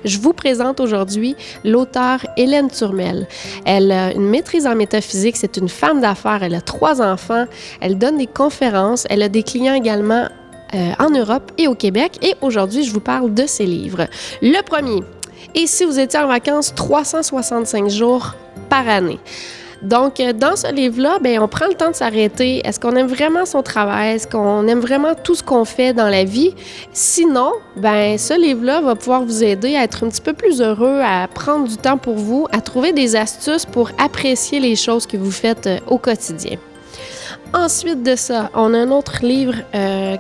Je vous présente aujourd'hui l'auteure Hélène Turmel. Elle a une maîtrise en métaphysique, c'est une femme d'affaires, elle a 3 enfants, elle donne des conférences, elle a des clients également en Europe et au Québec. Et aujourd'hui, je vous parle de ses livres. Le premier, et si vous étiez en vacances 365 jours par année. Donc, dans ce livre-là, on prend le temps de s'arrêter. Est-ce qu'on aime vraiment son travail? Est-ce qu'on aime vraiment tout ce qu'on fait dans la vie? Sinon, ce livre-là va pouvoir vous aider à être un petit peu plus heureux, à prendre du temps pour vous, à trouver des astuces pour apprécier les choses que vous faites au quotidien. Ensuite de ça, on a un autre livre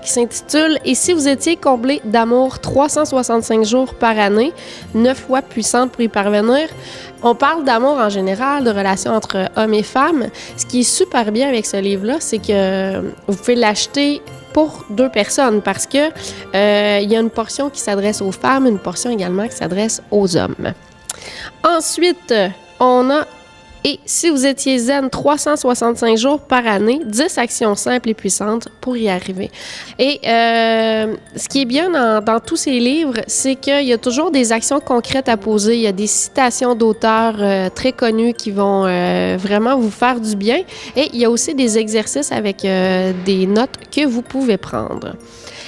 qui s'intitule « Et si vous étiez comblé d'amour 365 jours par année, 9 lois puissantes pour y parvenir ». On parle d'amour en général, de relations entre hommes et femmes. Ce qui est super bien avec ce livre-là, c'est que vous pouvez l'acheter pour 2 personnes parce que il y a une portion qui s'adresse aux femmes, une portion également qui s'adresse aux hommes. Ensuite, on a Et si vous étiez zen 365 jours par année, 10 actions simples et puissantes pour y arriver. Et ce qui est bien dans tous ces livres, c'est qu'il y a toujours des actions concrètes à poser. Il y a des citations d'auteurs très connus qui vont vraiment vous faire du bien. Et il y a aussi des exercices avec des notes que vous pouvez prendre.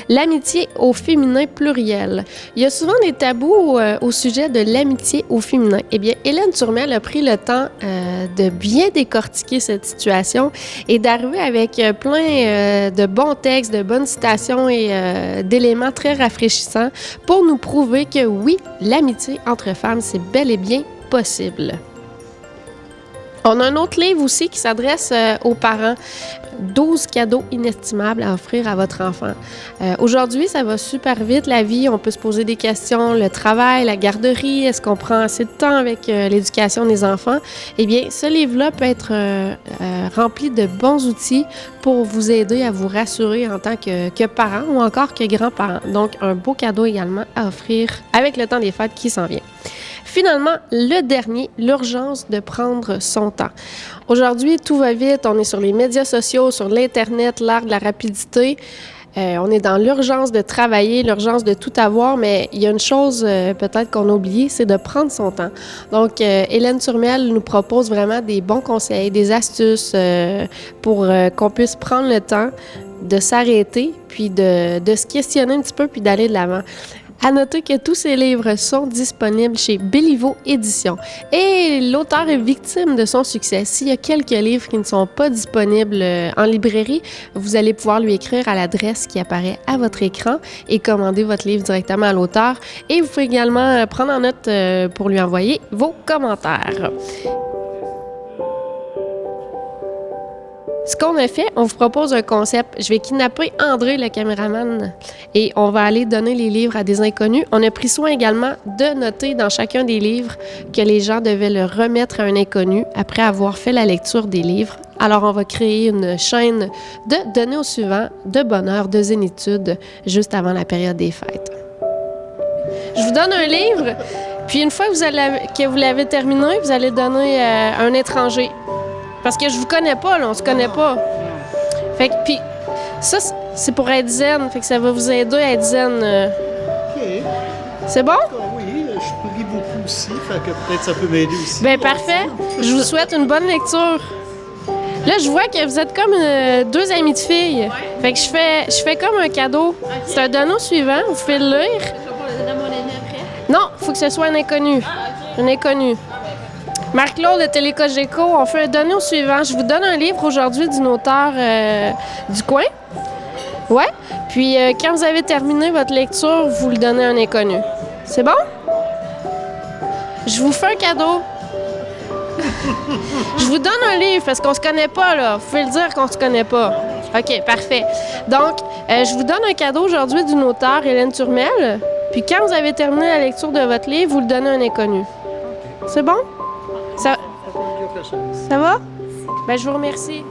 L'amitié au féminin pluriel. Il y a souvent des tabous au sujet de l'amitié au féminin. Eh bien, Hélène Turmel a pris le temps de bien décortiquer cette situation et d'arriver avec plein de bons textes, de bonnes citations et d'éléments très rafraîchissants pour nous prouver que oui, l'amitié entre femmes, c'est bel et bien possible. On a un autre livre aussi qui s'adresse aux parents. 12 cadeaux inestimables à offrir à votre enfant. Aujourd'hui, ça va super vite, la vie. On peut se poser des questions. Le travail, la garderie, est-ce qu'on prend assez de temps avec l'éducation des enfants? Eh bien, ce livre-là peut être rempli de bons outils pour vous aider à vous rassurer en tant que parent ou encore que grand-parent. Donc, un beau cadeau également à offrir avec le temps des fêtes qui s'en vient. Finalement, le dernier, l'urgence de prendre son temps. Aujourd'hui, tout va vite, on est sur les médias sociaux, sur l'Internet, l'ère de la rapidité. On est dans l'urgence de travailler, l'urgence de tout avoir, mais il y a une chose peut-être qu'on a oublié, c'est de prendre son temps. Donc, Hélène Turmel nous propose vraiment des bons conseils, des astuces pour qu'on puisse prendre le temps de s'arrêter, puis de se questionner un petit peu, puis d'aller de l'avant. À noter que tous ces livres sont disponibles chez Béliveau Éditions. Et l'auteur est victime de son succès. S'il y a quelques livres qui ne sont pas disponibles en librairie, vous allez pouvoir lui écrire à l'adresse qui apparaît à votre écran et commander votre livre directement à l'auteur. Et vous pouvez également prendre en note pour lui envoyer vos commentaires. Ce qu'on a fait, on vous propose un concept. Je vais kidnapper André, le caméraman, et on va aller donner les livres à des inconnus. On a pris soin également de noter dans chacun des livres que les gens devaient le remettre à un inconnu après avoir fait la lecture des livres. Alors, on va créer une chaîne de donner au suivant de bonheur, de zénitude, juste avant la période des fêtes. Je vous donne un livre, puis une fois que vous l'avez terminé, vous allez donner à un étranger. Parce que je vous connais pas, là, on se connaît pas. Fait que, puis, ça, c'est pour être zen, fait que ça va vous aider à être zen. OK. C'est bon? Oui, je prie beaucoup aussi, fait que peut-être ça peut m'aider aussi. Bien, parfait. Je vous souhaite une bonne lecture. Là, je vois que vous êtes comme 2 amies de filles. Fait que je fais comme un cadeau. Okay. C'est un donneau suivant, vous pouvez le lire. Je vais pas le donner à mon ami après? Non, il faut que ce soit un inconnu. Ah, OK. Un inconnu. Marc-Claude de Télécogeco, on fait un donné au suivant. Je vous donne un livre aujourd'hui d'une auteure du coin. Ouais. Puis quand vous avez terminé votre lecture, vous le donnez à un inconnu. C'est bon? Je vous fais un cadeau. Je vous donne un livre parce qu'on se connaît pas, là. Vous pouvez le dire qu'on se connaît pas. OK, parfait. Donc, je vous donne un cadeau aujourd'hui d'une auteure, Hélène Turmel. Puis quand vous avez terminé la lecture de votre livre, vous le donnez à un inconnu. C'est bon? Ça va? Ben, je vous remercie.